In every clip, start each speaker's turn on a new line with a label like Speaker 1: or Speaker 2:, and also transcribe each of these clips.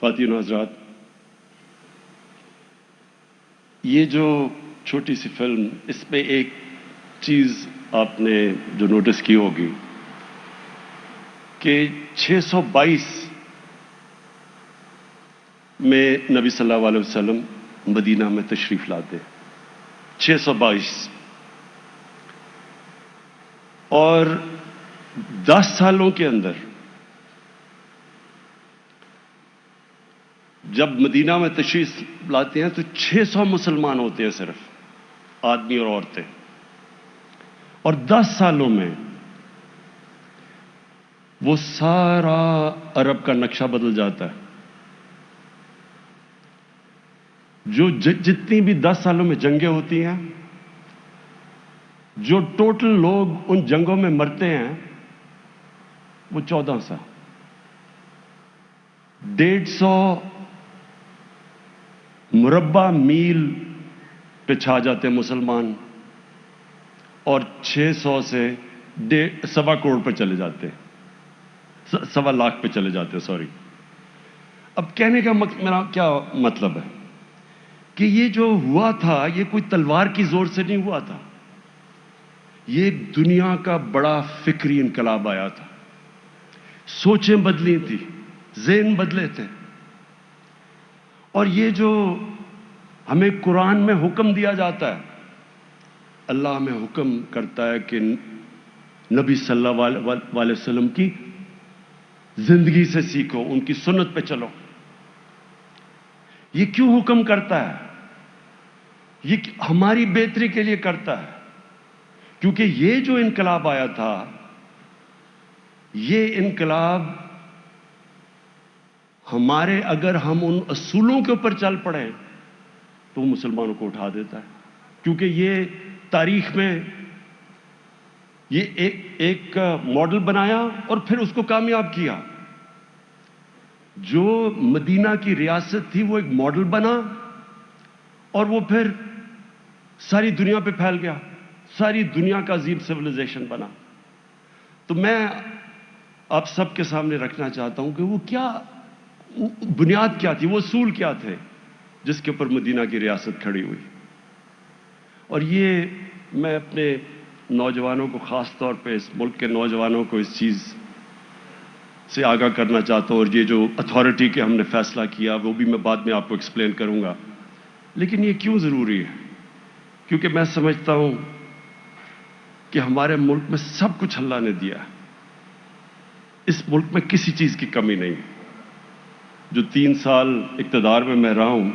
Speaker 1: خواتین و حضرات، یہ جو چھوٹی سی فلم، اس میں ایک چیز آپ نے جو نوٹس کی ہوگی کہ 622 میں نبی صلی اللہ علیہ وسلم مدینہ میں تشریف لاتے ہیں. 622 اور 10 سالوں کے اندر جب مدینہ میں تشریف لاتے ہیں تو 600 مسلمان ہوتے ہیں، صرف آدمی اور عورتیں. اور 10 سالوں میں وہ سارا عرب کا نقشہ بدل جاتا ہے. جو جتنی بھی 10 سالوں میں جنگیں ہوتی ہیں، جو ٹوٹل لوگ ان جنگوں میں مرتے ہیں وہ 1400. 150 مربع میل پہ چھا جاتے ہیں مسلمان، اور 600 سے 1.25 کروڑ پہ چلے جاتے ہیں، 1.25 لاکھ پہ چلے جاتے ہیں. سوری. اب کہنے کا میرا کیا مطلب ہے کہ یہ جو ہوا تھا یہ کوئی تلوار کی زور سے نہیں ہوا تھا. یہ ایک دنیا کا بڑا فکری انقلاب آیا تھا. سوچیں بدلی تھی، ذہن بدلے تھے. اور یہ جو ہمیں قرآن میں حکم دیا جاتا ہے، اللہ ہمیں حکم کرتا ہے کہ نبی صلی اللہ علیہ وسلم کی زندگی سے سیکھو، ان کی سنت پہ چلو. یہ کیوں حکم کرتا ہے؟ یہ ہماری بہتری کے لیے کرتا ہے. کیونکہ یہ جو انقلاب آیا تھا، یہ انقلاب ہمارے، اگر ہم ان اصولوں کے اوپر چل پڑیں تو مسلمانوں کو اٹھا دیتا ہے. کیونکہ یہ تاریخ میں یہ ایک ماڈل بنایا اور پھر اس کو کامیاب کیا. جو مدینہ کی ریاست تھی وہ ایک ماڈل بنا اور وہ پھر ساری دنیا پہ پھیل گیا، ساری دنیا کا عظیم سویلائزیشن بنا. تو میں آپ سب کے سامنے رکھنا چاہتا ہوں کہ وہ کیا بنیاد کیا تھی، وہ اصول کیا تھے جس کے اوپر مدینہ کی ریاست کھڑی ہوئی. اور یہ میں اپنے نوجوانوں کو، خاص طور پہ اس ملک کے نوجوانوں کو اس چیز سے آگاہ کرنا چاہتا ہوں. اور یہ جو اتھارٹی کے ہم نے فیصلہ کیا وہ بھی میں بعد میں آپ کو ایکسپلین کروں گا. لیکن یہ کیوں ضروری ہے؟ کیونکہ میں سمجھتا ہوں کہ ہمارے ملک میں سب کچھ اللہ نے دیا ہے. اس ملک میں کسی چیز کی کمی نہیں. جو 3 سال اقتدار میں رہا ہوں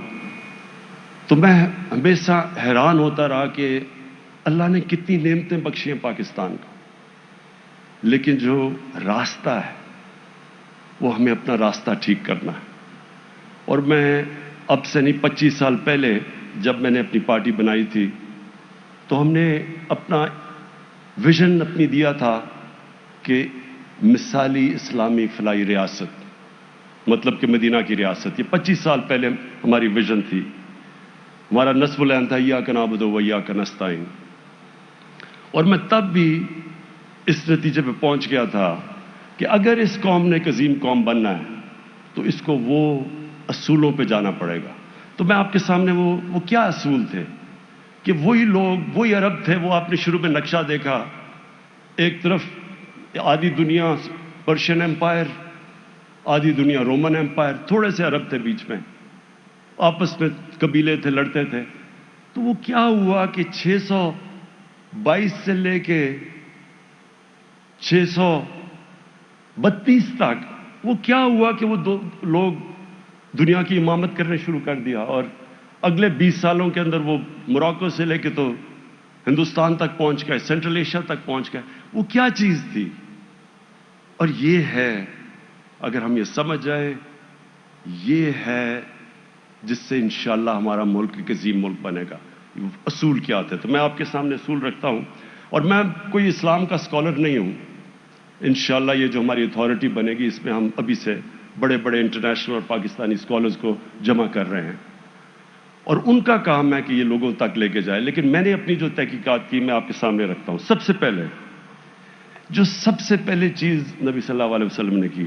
Speaker 1: تو میں ہمیشہ حیران ہوتا رہا کہ اللہ نے کتنی نعمتیں بخشی ہیں پاکستان کو. لیکن جو راستہ ہے وہ ہمیں اپنا راستہ ٹھیک کرنا ہے. اور میں اب سے نہیں 25 سال پہلے جب میں نے اپنی پارٹی بنائی تھی تو ہم نے اپنا ویژن اپنی دیا تھا کہ مثالی اسلامی فلاحی ریاست، مطلب کہ مدینہ کی ریاست. یہ 25 سال پہلے ہماری ویژن تھی. ہمارا نصب العین تھا ایاک نعبد و ایاک نستعین. اور میں تب بھی اس نتیجے پہ پہنچ گیا تھا کہ اگر اس قوم نے ایک عظیم قوم بننا ہے تو اس کو وہ اصولوں پہ جانا پڑے گا. تو میں آپ کے سامنے وہ کیا اصول تھے کہ وہی لوگ، وہی عرب تھے. وہ آپ نے شروع میں نقشہ دیکھا، ایک طرف آدھی دنیا پرشین امپائر، آدھی دنیا رومن امپائر، تھوڑے سے عرب تھے بیچ میں، آپس میں قبیلے تھے، لڑتے تھے. تو وہ کیا ہوا کہ 622 سے لے کے 632 تک وہ کیا ہوا کہ وہ دو لوگ دنیا کی امامت کرنے شروع کر دیا. اور اگلے 20 سالوں کے اندر وہ موراکو سے لے کے تو ہندوستان تک پہنچ گئے، سینٹرل ایشیا تک پہنچ گئے. وہ کیا چیز تھی؟ اور یہ ہے، اگر ہم یہ سمجھ جائیں، یہ ہے جس سے انشاءاللہ ہمارا ملک ایک عظیم ملک بنے گا. اصول کیا تھے؟ تو میں آپ کے سامنے اصول رکھتا ہوں. اور میں کوئی اسلام کا اسکالر نہیں ہوں. انشاءاللہ یہ جو ہماری اتھارٹی بنے گی اس میں ہم ابھی سے بڑے بڑے انٹرنیشنل اور پاکستانی اسکالرز کو جمع کر رہے ہیں اور ان کا کام ہے کہ یہ لوگوں تک لے کے جائے. لیکن میں نے اپنی جو تحقیقات کی میں آپ کے سامنے رکھتا ہوں. سب سے پہلے چیز نبی صلی اللہ علیہ وسلم نے کی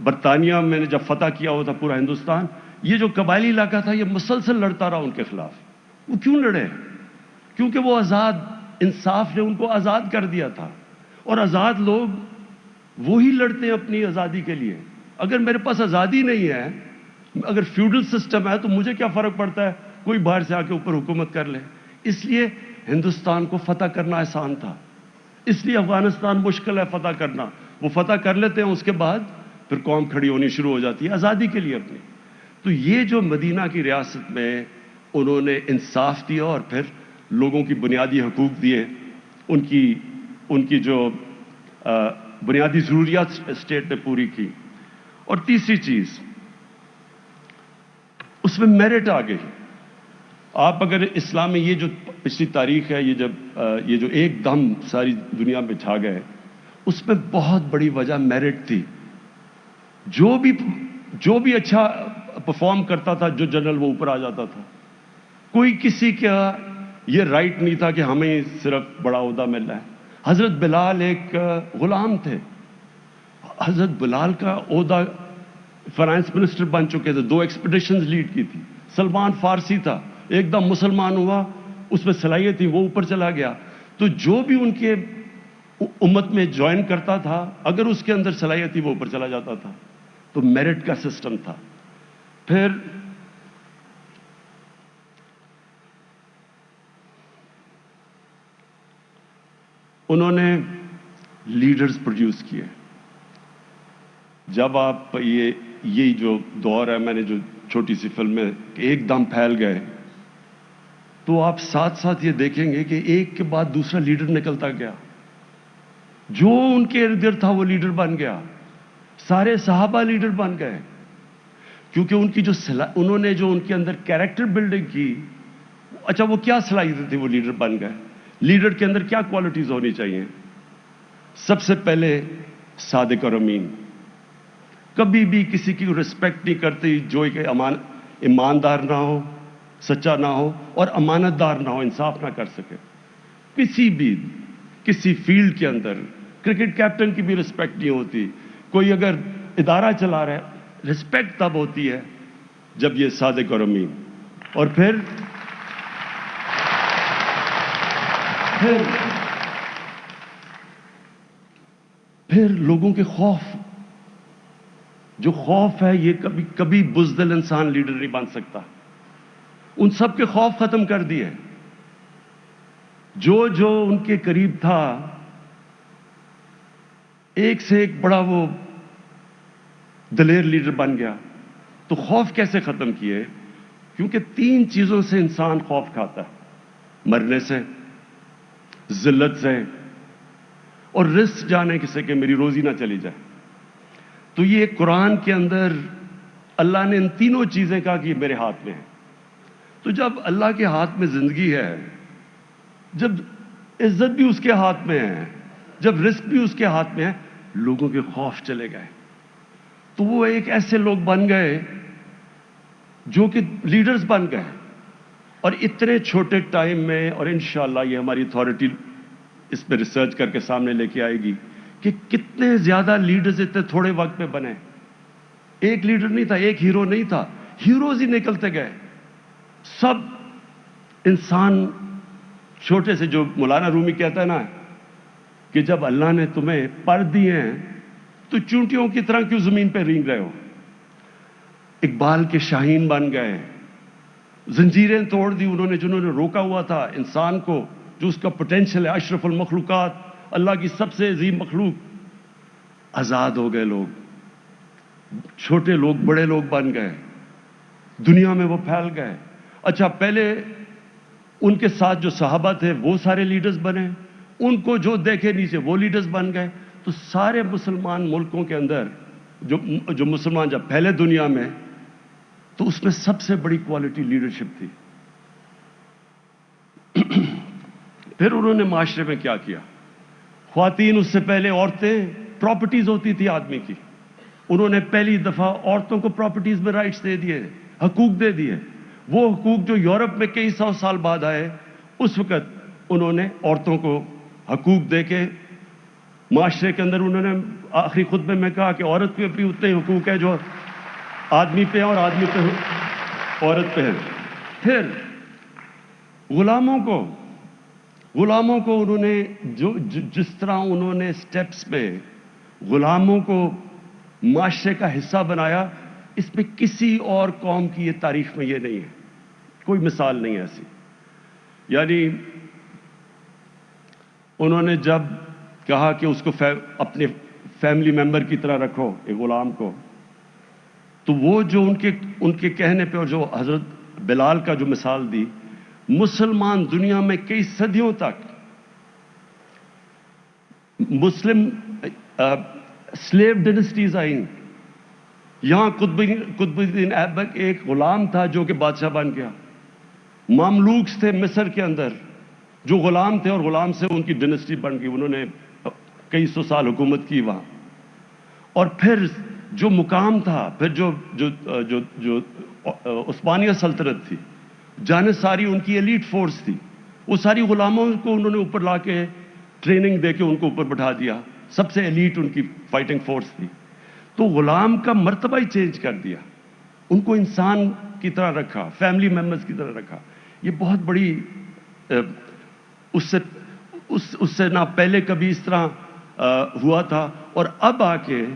Speaker 1: برطانیہ میں نے جب فتح کیا ہوا تھا پورا ہندوستان، یہ جو قبائلی علاقہ تھا یہ مسلسل لڑتا رہا ان کے خلاف. وہ کیوں لڑے؟ کیونکہ وہ آزاد انصاف نے ان کو آزاد کر دیا تھا. اور آزاد لوگ وہی لڑتے ہیں اپنی آزادی کے لیے. اگر میرے پاس آزادی نہیں ہے، اگر فیوڈل سسٹم ہے، تو مجھے کیا فرق پڑتا ہے کوئی باہر سے آ کے اوپر حکومت کر لے. اس لیے ہندوستان کو فتح کرنا آسان تھا، اس لیے افغانستان مشکل ہے فتح کرنا. وہ فتح کر لیتے ہیں، اس کے بعد پھر قوم کھڑی ہونی شروع ہو جاتی ہے آزادی کے لیے اپنی. تو یہ جو مدینہ کی ریاست میں انہوں نے انصاف دیا اور پھر لوگوں کی بنیادی حقوق دیے، ان کی جو بنیادی ضروریات اسٹیٹ نے پوری کی. اور تیسری چیز، اس میں میرٹ آ گئی. آپ اگر اسلام میں یہ جو پچھلی تاریخ ہے، یہ جو ایک دم ساری دنیا میں چھا گئے، اس میں بہت بڑی وجہ میرٹ تھی. جو بھی اچھا پرفارم کرتا تھا، جو جنرل، وہ اوپر آ جاتا تھا. کوئی کسی کا یہ رائٹ نہیں تھا کہ ہمیں صرف بڑا عہدہ مل رہا ہے. حضرت بلال ایک غلام تھے. حضرت بلال کا عہدہ فائنانس منسٹر بن چکے تھے، 2 ایکسپیڈیشنز لیڈ کی تھی. سلمان فارسی تھا، ایک دم مسلمان ہوا، اس میں صلاحیت تھی، وہ اوپر چلا گیا. تو جو بھی ان کے امت میں جوائن کرتا تھا، اگر اس کے اندر صلاحیت تھی، وہ اوپر چلا جاتا تھا. تو میرٹ کا سسٹم تھا. پھر انہوں نے لیڈرز پروڈیوس کیے. جب آپ یہ جو دور ہے، میں نے جو چھوٹی سی فلم میں ایک دم پھیل گئے، تو آپ ساتھ ساتھ یہ دیکھیں گے کہ ایک کے بعد دوسرا لیڈر نکلتا گیا. جو ان کے ارد گرد تھا وہ لیڈر بن گیا. سارے صحابہ لیڈر بن گئے، کیونکہ انہوں نے جو ان کے اندر کیریکٹر بلڈنگ کی. اچھا، وہ کیا صلاحیتیں تھی؟ وہ لیڈر بن گئے. لیڈر کے اندر کیا کوالٹیز ہونی چاہیے؟ سب سے پہلے صادق اور امین. کبھی بھی کسی کی رسپیکٹ نہیں کرتی جو ایک ایماندار نہ ہو، سچا نہ ہو اور امانت دار نہ ہو، انصاف نہ کر سکے. کسی فیلڈ کے اندر کرکٹ کیپٹن کی بھی رسپیکٹ نہیں ہوتی. کوئی اگر ادارہ چلا رہا ہے، رسپیکٹ تب ہوتی ہے جب یہ صادق اور امین. اور پھر لوگوں کے جو خوف ہے، یہ کبھی بزدل انسان لیڈر نہیں بن سکتا. ان سب کے خوف ختم کر دیے. جو ان کے قریب تھا، ایک سے ایک بڑا وہ دلیر لیڈر بن گیا. تو خوف کیسے ختم کیے؟ کیونکہ 3 چیزوں سے انسان خوف کھاتا ہے: مرنے سے، ذلت سے، اور رزق جانے سے کہ میری روزی نہ چلی جائے. تو یہ قرآن کے اندر اللہ نے ان تینوں چیزیں کہا کہ یہ میرے ہاتھ میں ہے. تو جب اللہ کے ہاتھ میں زندگی ہے، جب عزت بھی اس کے ہاتھ میں ہے، جب رزق بھی اس کے ہاتھ میں ہے، لوگوں کے خوف چلے گئے. تو وہ ایک ایسے لوگ بن گئے جو کہ لیڈرز بن گئے. اور اتنے چھوٹے ٹائم میں، اور انشاءاللہ یہ ہماری اتھارٹی اس پہ ریسرچ کر کے سامنے لے کے آئے گی کہ کتنے زیادہ لیڈرز اتنے تھوڑے وقت میں بنے. ایک لیڈر نہیں تھا، ایک ہیرو نہیں تھا، ہیروز ہی نکلتے گئے. سب انسان چھوٹے سے، جو مولانا رومی کہتا ہے نا کہ جب اللہ نے تمہیں پر دیے ہیں تو چونٹیوں کی طرح کیوں زمین پہ رینگ رہے ہو. اقبال کے شاہین بن گئے. زنجیریں توڑ دی انہوں نے، جنہوں نے روکا ہوا تھا انسان کو، جو اس کا پوٹینشل ہے، اشرف المخلوقات، اللہ کی سب سے عظیم مخلوق. آزاد ہو گئے لوگ. چھوٹے لوگ بڑے لوگ بن گئے. دنیا میں وہ پھیل گئے. اچھا، پہلے ان کے ساتھ جو صحابہ تھے وہ سارے لیڈرز بنے. ان کو جو دیکھے نیچے وہ لیڈرز بن گئے. تو سارے مسلمان ملکوں کے اندر جو مسلمان جب پھیلے دنیا میں، تو اس میں سب سے بڑی کوالٹی لیڈرشپ تھی. پھر انہوں نے معاشرے میں کیا کیا؟ خواتین، اس سے پہلے عورتیں پراپرٹیز ہوتی تھی آدمی کی. انہوں نے پہلی دفعہ عورتوں کو پراپرٹیز میں رائٹس دے دیے، حقوق دے دیے. وہ حقوق جو یورپ میں کئی 100 سال بعد آئے، اس وقت انہوں نے عورتوں کو حقوق دے کے معاشرے کے اندر انہوں نے آخری خطبے میں کہا کہ عورت پہ بھی اتنے حقوق ہیں جو آدمی پہ ہیں اور آدمی پہ عورت پہ ہیں. پھر غلاموں کو انہوں نے جس طرح انہوں نے سٹیپس پہ غلاموں کو معاشرے کا حصہ بنایا، اس پہ کسی اور قوم کی یہ تاریخ میں یہ نہیں ہے، کوئی مثال نہیں ہے ایسی. یعنی انہوں نے جب کہا کہ اس کو اپنے فیملی ممبر کی طرح رکھو ایک غلام کو، تو وہ جو ان کے کہنے پہ اور جو حضرت بلال کا جو مثال دی، مسلمان دنیا میں کئی صدیوں تک مسلم سلیو ڈائنسٹیز آئیں. یہاں قطب الدین ایبک ایک غلام تھا جو کہ بادشاہ بن گیا. ماملوکس تھے مصر کے اندر جو غلام تھے، اور غلام سے ان کی ڈائنسٹی بن گئی. انہوں نے کئی سو سال حکومت کی وہاں. اور پھر جو مقام تھا، پھر جو عثمانیہ سلطنت تھی، جانصاری ان کی ایلیٹ فورس تھی، وہ ساری غلاموں کو انہوں نے اوپر لا کے ٹریننگ دے کے ان کو اوپر بٹھا دیا. سب سے ایلیٹ ان کی فائٹنگ فورس تھی. تو غلام کا مرتبہ ہی چینج کر دیا، ان کو انسان کی طرح رکھا، فیملی ممبرز کی طرح رکھا. یہ بہت بڑی اس سے نہ پہلے کبھی اس طرح ہوا تھا. اور اب آ کے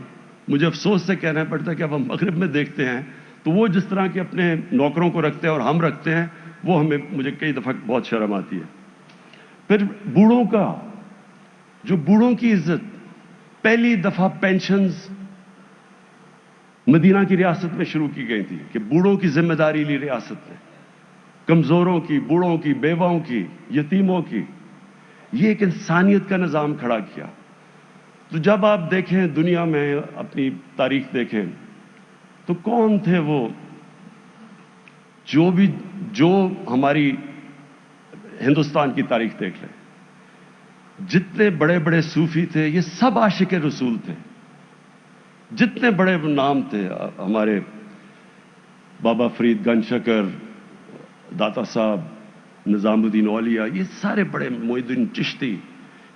Speaker 1: مجھے افسوس سے کہنا پڑتا ہے کہ اب ہم مغرب میں دیکھتے ہیں تو وہ جس طرح کے اپنے نوکروں کو رکھتے ہیں اور ہم رکھتے ہیں، وہ مجھے کئی دفعہ بہت شرم آتی ہے. پھر بوڑھوں کی عزت، پہلی دفعہ پینشنز مدینہ کی ریاست میں شروع کی گئی تھی کہ بوڑھوں کی ذمہ داری لی ریاست نے، کمزوروں کی، بوڑھوں کی، بیواؤں کی، یتیموں کی. یہ ایک انسانیت کا نظام کھڑا کیا. تو جب آپ دیکھیں دنیا میں اپنی تاریخ دیکھیں تو کون تھے وہ جو ہماری ہندوستان کی تاریخ دیکھ لیں، جتنے بڑے بڑے صوفی تھے یہ سب عاشق رسول تھے. جتنے بڑے نام تھے، ہمارے بابا فرید گنج شکر، داتا صاحب، نظام الدین اولیاء، یہ سارے بڑے، معین الدین چشتی،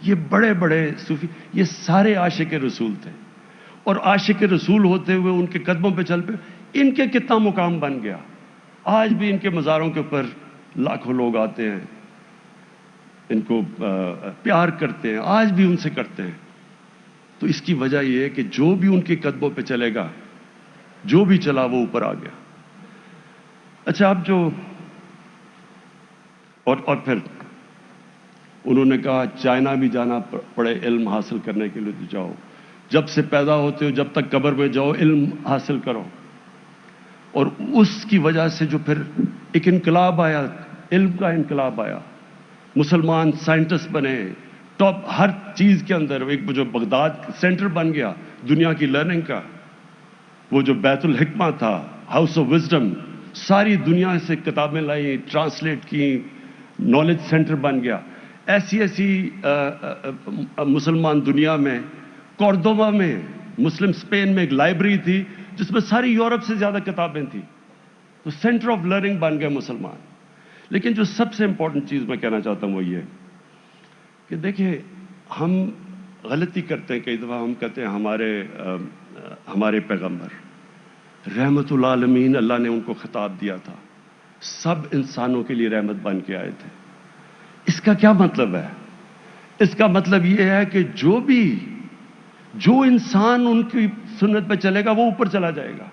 Speaker 1: یہ بڑے بڑے صوفی، یہ سارے عاشق رسول تھے. اور عاشق رسول ہوتے ہوئے ان کے قدموں پہ چل پے. ان کے کتنا مقام بن گیا. آج بھی ان کے مزاروں کے اوپر لاکھوں لوگ آتے ہیں، ان کو پیار کرتے ہیں، آج بھی ان سے کرتے ہیں. تو اس کی وجہ یہ ہے کہ جو بھی ان کے قدموں پہ چلے گا، جو بھی چلا وہ اوپر آ گیا. اچھا، اب اور پھر انہوں نے کہا چائنا بھی جانا پڑے علم حاصل کرنے کے لیے تو جاؤ. جب سے پیدا ہوتے ہو جب تک قبر میں جاؤ علم حاصل کرو. اور اس کی وجہ سے جو پھر ایک انقلاب آیا، علم کا انقلاب آیا. مسلمان سائنٹسٹ بنے ٹاپ ہر چیز کے اندر. ایک جو بغداد سینٹر بن گیا دنیا کی لرننگ کا، وہ جو بیت الحکمہ تھا، ہاؤس آف وزڈم، ساری دنیا سے کتابیں لائی، ٹرانسلیٹ کی، نالج سینٹر بن گیا. ایسی مسلمان دنیا میں کورڈوبا میں، مسلم اسپین میں ایک لائبریری تھی جس میں ساری یورپ سے زیادہ کتابیں تھیں. تو سینٹر آف لرننگ بن گئے مسلمان. لیکن جو سب سے امپورٹنٹ چیز میں کہنا چاہتا ہوں وہ یہ کہ دیکھیں، ہم غلطی کرتے ہیں کئی دفعہ. ہم کہتے ہیں ہمارے پیغمبر رحمت العالمین، اللہ نے ان کو خطاب دیا تھا، سب انسانوں کے لیے رحمت بن کے آئے تھے. اس کا کیا مطلب ہے؟ اس کا مطلب یہ ہے کہ جو انسان ان کی سنت پہ چلے گا وہ اوپر چلا جائے گا.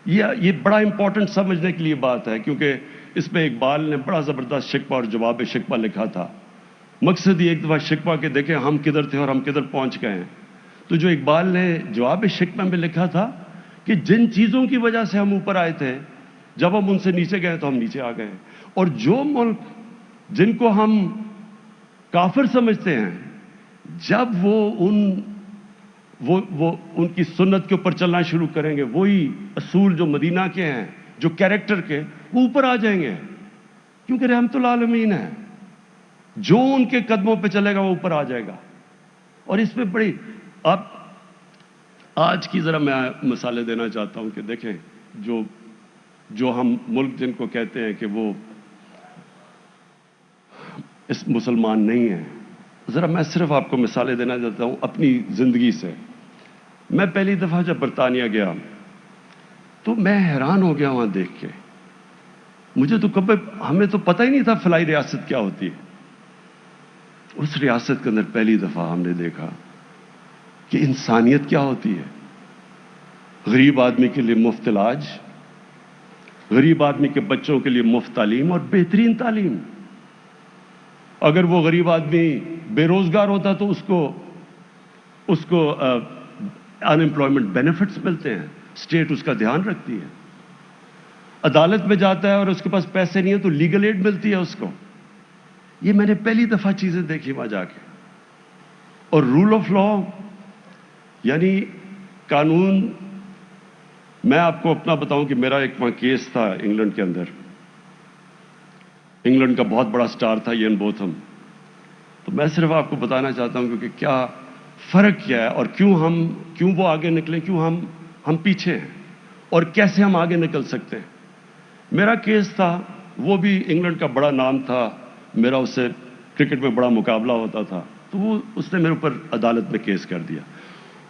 Speaker 1: یہ بڑا امپورٹنٹ سمجھنے کے لیے بات ہے، کیونکہ اس میں اقبال نے بڑا زبردست شکوہ اور جواب شکوہ لکھا تھا. مقصد یہ ایک دفعہ شکوہ کہ دیکھیں ہم کدھر تھے اور ہم کدھر پہنچ گئے ہیں. تو جو اقبال نے جواب شکوہ میں لکھا تھا کہ جن چیزوں کی وجہ سے ہم اوپر آئے تھے، جب ہم ان سے نیچے گئے تو ہم نیچے آ گئے. اور جو ملک جن کو ہم کافر سمجھتے ہیں، جب وہ ان کی سنت کے اوپر چلنا شروع کریں گے، وہی اصول جو مدینہ کے ہیں، جو کیریکٹر کے، وہ اوپر آ جائیں گے. کیونکہ رحمت العالمین ہے، جو ان کے قدموں پہ چلے گا وہ اوپر آ جائے گا. اور اس میں بڑی آج کی ذرا میں مثالیں دینا چاہتا ہوں کہ دیکھیں جو ہم ملک جن کو کہتے ہیں کہ وہ اس مسلمان نہیں ہیں، ذرا میں صرف آپ کو مثالیں دینا چاہتا ہوں اپنی زندگی سے. میں پہلی دفعہ جب برطانیہ گیا تو میں حیران ہو گیا وہاں دیکھ کے. مجھے تو کبھی ہمیں تو پتہ ہی نہیں تھا فلاحی ریاست کیا ہوتی ہے. اس ریاست کے اندر پہلی دفعہ ہم نے دیکھا کہ انسانیت کیا ہوتی ہے. غریب آدمی کے لیے مفت علاج، غریب آدمی کے بچوں کے لیے مفت تعلیم اور بہترین تعلیم. اگر وہ غریب آدمی بے روزگار ہوتا تو اس کو ان امپلائمنٹ بینیفٹس ملتے ہیں، اسٹیٹ اس کا دھیان رکھتی ہے. عدالت میں جاتا ہے اور اس کے پاس پیسے نہیں ہیں تو لیگل ایڈ ملتی ہے اس کو. یہ میں نے پہلی دفعہ چیزیں دیکھی وہاں جا کے. اور رول آف لا یعنی قانون. میں آپ کو اپنا بتاؤں کہ میرا ایک وہاں کیس تھا انگلینڈ کے اندر. انگلینڈ کا بہت بڑا سٹار تھا ایئن بوتھم. تو میں صرف آپ کو بتانا چاہتا ہوں کہ کیا فرق کیا ہے اور کیوں وہ آگے نکلے، کیوں ہم پیچھے ہیں اور کیسے ہم آگے نکل سکتے ہیں. میرا کیس تھا، وہ بھی انگلینڈ کا بڑا نام تھا، میرا اس سے کرکٹ میں بڑا مقابلہ ہوتا تھا. تو اس نے میرے اوپر عدالت میں کیس کر دیا.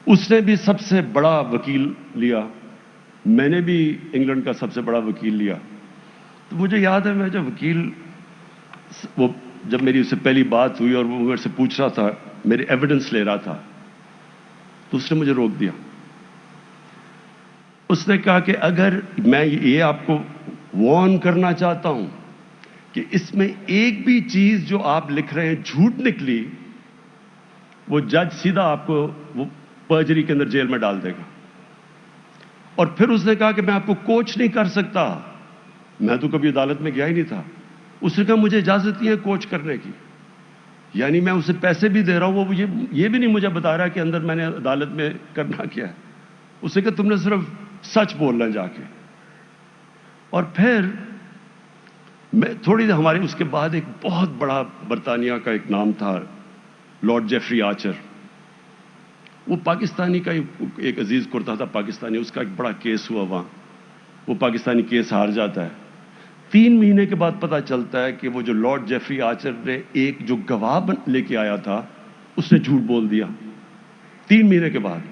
Speaker 1: اس نے بھی سب سے بڑا وکیل لیا، میں نے بھی انگلینڈ کا سب سے بڑا وکیل لیا. تو مجھے یاد ہے میں جب میری اس سے پہلی بات ہوئی اور وہ میرے سے پوچھ رہا تھا، میرے ایویڈنس لے رہا تھا، تو اس نے مجھے روک دیا. اس نے کہا کہ اگر میں یہ آپ کو وارن کرنا چاہتا ہوں کہ اس میں ایک بھی چیز جو آپ لکھ رہے ہیں جھوٹ نکلی، وہ جج سیدھا آپ کو وہ پرجری کے اندر جیل میں ڈال دے گا. اور پھر اس نے کہا کہ میں آپ کو کوچ نہیں کر سکتا. میں تو کبھی عدالت میں گیا ہی نہیں تھا. اس نے کہا مجھے اجازت نہیں ہے کوچ کرنے کی. یعنی میں اسے پیسے بھی دے رہا ہوں، وہ یہ بھی نہیں مجھے بتا رہا کہ اندر میں نے عدالت میں کرنا کیا ہے. اس نے کہا تم نے صرف سچ بولنا جا کے. اور پھر تھوڑی دیر ہمارے اس کے بعد ایک بہت بڑا برطانیہ کا ایک نام تھا لارڈ جیفری آرچر. وہ پاکستانی کا ایک عزیز کرتا تھا پاکستانی، اس کا ایک بڑا کیس ہوا وہاں. وہ پاکستانی کیس ہار جاتا ہے. 3 مہینے کے بعد پتا چلتا ہے کہ وہ جو لارڈ جیفری آرچر نے ایک جو گواہ لے کے آیا تھا اس نے جھوٹ بول دیا. 3 مہینے کے بعد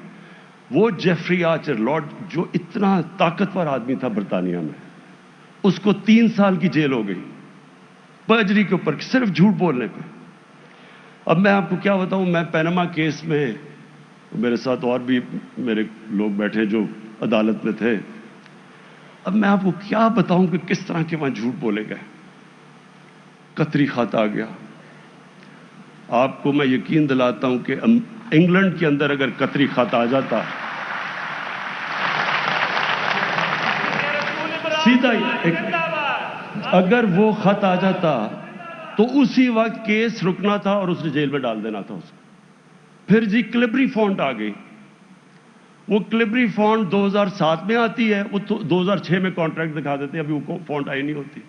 Speaker 1: وہ جیفری آرچر لارڈ جو اتنا طاقتور آدمی تھا برطانیہ میں، اس کو 3 سال کی جیل ہو گئی پرجری کے اوپر، صرف جھوٹ بولنے پہ. اب میں آپ کو کیا بتاؤں، میں پیناما کیس میں، میرے ساتھ اور بھی میرے لوگ بیٹھے جو عدالت میں تھے. اب میں آپ کو کیا بتاؤں کہ کس طرح کے وہاں جھوٹ بولے گئے. قطری خط آ گیا. آپ کو میں یقین دلاتا ہوں کہ انگلینڈ کے اندر اگر قطری خط آ جاتا، سیدھا اگر وہ خط آ جاتا تو اسی وقت کیس رکنا تھا اور اس نے جیل میں ڈال دینا تھا اس کو. پھر جی کلبری فونٹ آ گئی. وہ کلبری فونٹ 2007 میں آتی ہے، وہ 2006 میں کانٹریکٹ دکھا دیتے ہیں، ابھی وہ فونٹ آئی نہیں ہوتی.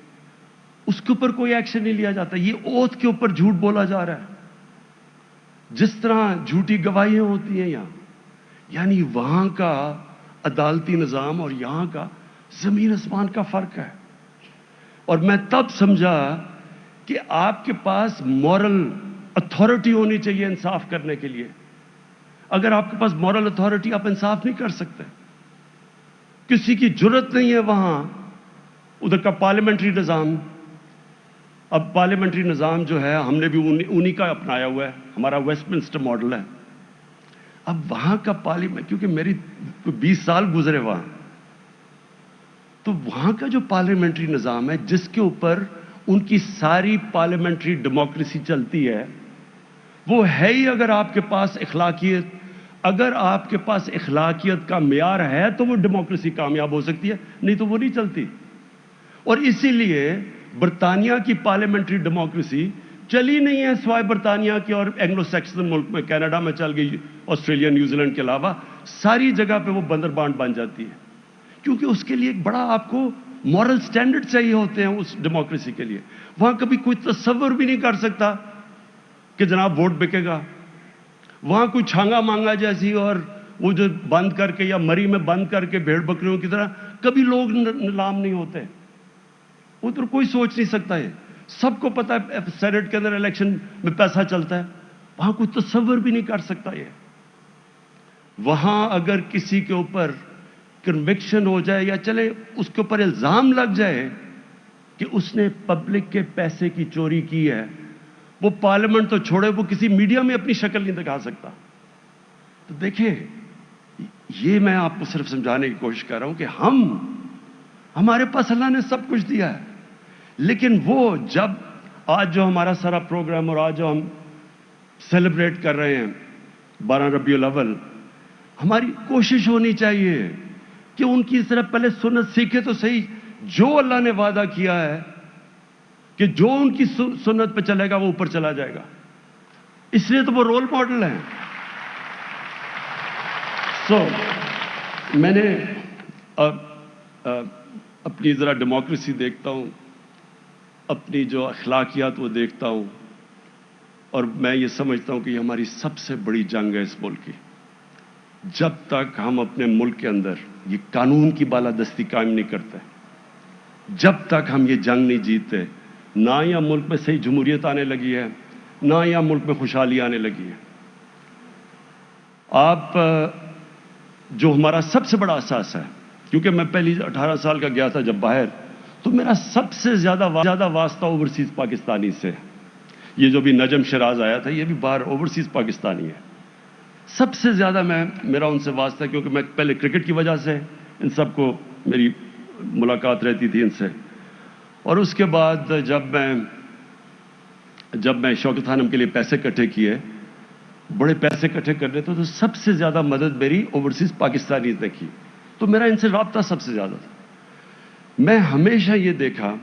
Speaker 1: اس کے اوپر کوئی ایکشن نہیں لیا جاتا. یہ اوتھ کے اوپر جھوٹ بولا جا رہا ہے، جس طرح جھوٹی گواہیاں ہوتی ہیں یہاں. یعنی وہاں کا عدالتی نظام اور یہاں کا زمین آسمان کا فرق ہے. اور میں تب سمجھا کہ آپ کے پاس مورل اتھارٹی ہونی چاہیے انصاف کرنے کے لیے. اگر آپ کے پاس مورل اتھارٹی، آپ انصاف نہیں کر سکتے. کسی کی جرت نہیں ہے وہاں. ادھر کا پارلیمنٹری نظام، اب پارلیمنٹری نظام جو ہے ہم نے بھی انہی کا اپنایا ہوا ہے، ہمارا ویسٹ منسٹر ماڈل ہے. اب وہاں کا پارلیمنٹ، کیونکہ میری 20 سال گزرے وہاں، تو وہاں کا جو پارلیمنٹری نظام ہے جس کے اوپر ان کی ساری پارلیمنٹری ڈیموکریسی چلتی ہے، وہ ہے ہی اگر آپ کے پاس اخلاقیت، اگر آپ کے پاس اخلاقیت کا معیار ہے تو وہ ڈیموکریسی کامیاب ہو سکتی ہے، نہیں تو وہ نہیں چلتی. اور اسی لیے برطانیہ کی پارلیمنٹری ڈیموکریسی چلی نہیں ہے سوائے برطانیہ کے اور اینگلو سیکسن ملک میں. کینیڈا میں چل گئی، آسٹریلیا، نیوزی لینڈ کے علاوہ ساری جگہ پہ وہ بندربانٹ بن جاتی ہے. کیونکہ اس کے لیے ایک بڑا آپ کو مورل سٹینڈرڈ چاہیے ہوتے ہیں اس ڈیموکریسی کے لیے. وہاں کبھی کوئی تصور بھی نہیں کر سکتا کہ جناب ووٹ بکے گا. وہاں کوئی چھانگا مانگا جیسی اور وہ جو بند کر کے یا مری میں بند کر کے بھیڑ بکریوں کی طرح کبھی لوگ نیلام نہیں ہوتے. ادھر کوئی سوچ نہیں سکتا. یہ سب کو پتا ہے سینٹ کے اندر الیکشن میں پیسہ چلتا ہے. وہاں کوئی تصور بھی نہیں کر سکتا یہ. وہاں اگر کسی کے اوپر کنوکشن ہو جائے یا چلے اس کے اوپر الزام لگ جائے کہ اس نے پبلک کے پیسے کی چوری کی ہے، وہ پارلیمنٹ تو چھوڑے، وہ کسی میڈیا میں اپنی شکل نہیں دکھا سکتا. تو دیکھیں، یہ میں آپ کو صرف سمجھانے کی کوشش کر رہا ہوں کہ ہمارے پاس اللہ نے سب کچھ دیا ہے، لیکن وہ جب آج جو ہمارا سارا پروگرام اور آج جو ہم سیلیبریٹ کر رہے ہیں 12 ربیع الاول، ہماری کوشش ہونی چاہیے کہ ان کی طرف پہلے سنت سیکھے تو صحیح. جو اللہ نے وعدہ کیا ہے کہ جو ان کی سنت پہ چلے گا وہ اوپر چلا جائے گا، اس لیے تو وہ رول ماڈل ہیں. میں نے اپنی ذرا ڈیموکریسی دیکھتا ہوں، اپنی جو اخلاقیات وہ دیکھتا ہوں، اور میں یہ سمجھتا ہوں کہ یہ ہماری سب سے بڑی جنگ ہے اس ملک کی. جب تک ہم اپنے ملک کے اندر یہ قانون کی بالادستی قائم نہیں کرتے، جب تک ہم یہ جنگ نہیں جیتے، نہ یا ملک میں صحیح جمہوریت آنے لگی ہے، نہ یا ملک میں خوشحالی آنے لگی ہے. آپ جو ہمارا سب سے بڑا احساس ہے، کیونکہ میں پہلی 18 سال کا گیا تھا جب باہر، تو میرا سب سے زیادہ واسطہ اوورسیز پاکستانی سے. یہ جو بھی نجم شراز آیا تھا یہ بھی باہر اوورسیز پاکستانی ہے. سب سے زیادہ میرا ان سے واسطہ ہے، کیونکہ میں پہلے کرکٹ کی وجہ سے ان سب کو میری ملاقات رہتی تھی ان سے، اور اس کے بعد جب میں شوکت خانم کے لیے پیسے اکٹھے کیے، بڑے پیسے اکٹھے کر رہے تھے، تو سب سے زیادہ مدد میری اوورسیز پاکستانی نے کی. تو میرا ان سے رابطہ سب سے زیادہ تھا. میں ہمیشہ یہ دیکھا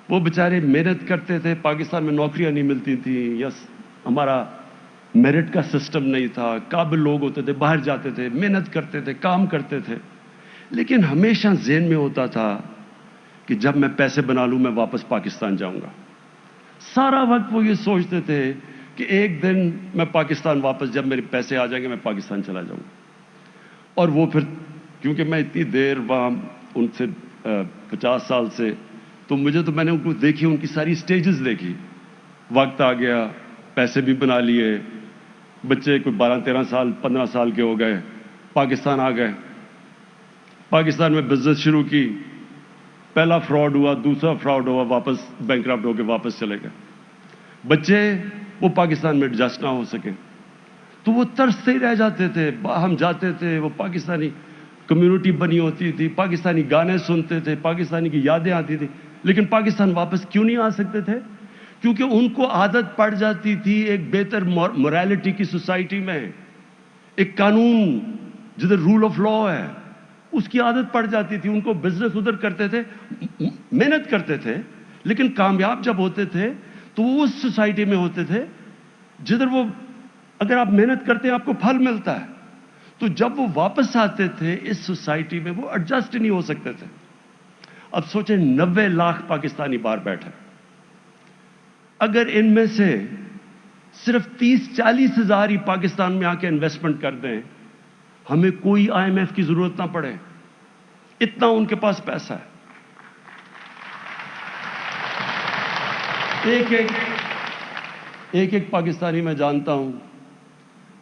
Speaker 1: وہ بیچارے محنت کرتے تھے، پاکستان میں نوکریاں نہیں ملتی تھیں، یس ہمارا میرٹ کا سسٹم نہیں تھا، قابل لوگ ہوتے تھے، باہر جاتے تھے، محنت کرتے تھے، کام کرتے تھے، لیکن ہمیشہ ذہن میں ہوتا تھا کہ جب میں پیسے بنا لوں میں واپس پاکستان جاؤں گا. سارا وقت وہ یہ سوچتے تھے کہ ایک دن میں پاکستان واپس، جب میرے پیسے آ جائیں گے میں پاکستان چلا جاؤں گا. اور وہ پھر کیونکہ میں اتنی دیر وہاں ان سے 50 سال سے، تو میں نے ان کو دیکھی، ان کی ساری سٹیجز دیکھی. وقت آ گیا، پیسے بھی بنا لیے، بچے کوئی 12-13 سال 15 سال کے ہو گئے، پاکستان آ گئے، پاکستان میں بزنس شروع کی، پہلا فراڈ ہوا، دوسرا فراڈ ہوا، واپس بینکرپٹ ہو کے واپس چلے گئے. بچے وہ پاکستان میں ایڈجسٹ نہ ہو سکے تو وہ ترستے ہی رہ جاتے تھے. ہم جاتے تھے، وہ پاکستانی کمیونٹی بنی ہوتی تھی، پاکستانی گانے سنتے تھے، پاکستانی کی یادیں آتی تھی، لیکن پاکستان واپس کیوں نہیں آ سکتے تھے؟ کیونکہ ان کو عادت پڑ جاتی تھی ایک بہتر مورالٹی کی سوسائٹی میں، ایک قانون جدھر رول آف لا ہے اس کی عادت پڑ جاتی تھی. ان کو بزنس ادھر کرتے تھے، محنت کرتے تھے، لیکن کامیاب جب ہوتے تھے تو وہ اس سوسائٹی میں ہوتے تھے جدھر وہ اگر آپ محنت کرتے ہیں آپ کو پھل ملتا ہے. تو جب وہ واپس آتے تھے اس سوسائٹی میں وہ ایڈجسٹ نہیں ہو سکتے تھے. اب سوچیں 90 لاکھ پاکستانی باہر بیٹھے، اگر ان میں سے صرف 30-40 ہزار ہی پاکستان میں آ کے انویسٹمنٹ کر دیں، ہمیں کوئی IMF کی ضرورت نہ پڑے، اتنا ان کے پاس پیسہ ہے. ایک پاکستانی میں جانتا ہوں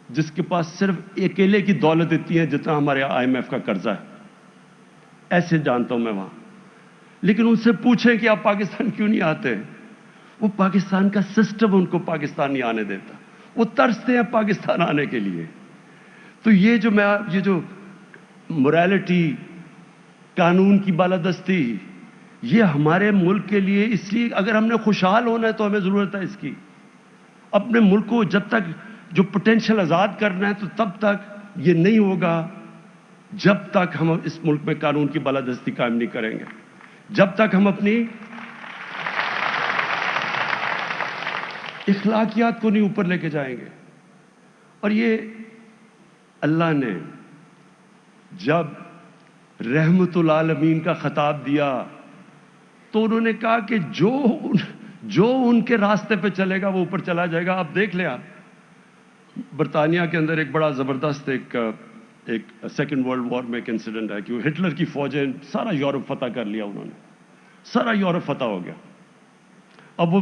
Speaker 1: جس کے پاس صرف اکیلے کی دولت اتنی ہے جتنا ہمارے IMF کا قرضہ ہے. ایسے جانتا ہوں میں وہاں. لیکن ان سے پوچھیں کہ آپ پاکستان کیوں نہیں آتے، وہ پاکستان کا سسٹم ان کو پاکستان نہیں آنے دیتا، وہ ترستے ہیں پاکستان آنے کے لیے. تو یہ جو مورالٹی، قانون کی بالادستی، یہ ہمارے ملک کے لیے، اس لیے اگر ہم نے خوشحال ہونا ہے تو ہمیں ضرورت ہے اس کی. اپنے ملک کو جب تک جو پوٹینشیل آزاد کرنا ہے تو تب تک یہ نہیں ہوگا جب تک ہم اس ملک میں قانون کی بالادستی قائم نہیں کریں گے، جب تک ہم اپنی اخلاقیات کو نہیں اوپر لے کے جائیں گے. اور یہ اللہ نے جب رحمت العالمین کا خطاب دیا تو انہوں نے کہا کہ جو ان کے راستے پہ چلے گا وہ اوپر چلا جائے گا. آپ دیکھ لیں، آپ برطانیہ کے اندر ایک بڑا زبردست ایک سیکنڈ ورلڈ وار میں ایک انسیڈنٹ ہے کہ وہ ہٹلر کی فوجیں سارا یورپ فتح کر لیا، انہوں نے سارا یورپ فتح ہو گیا. اب وہ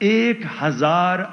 Speaker 1: 1000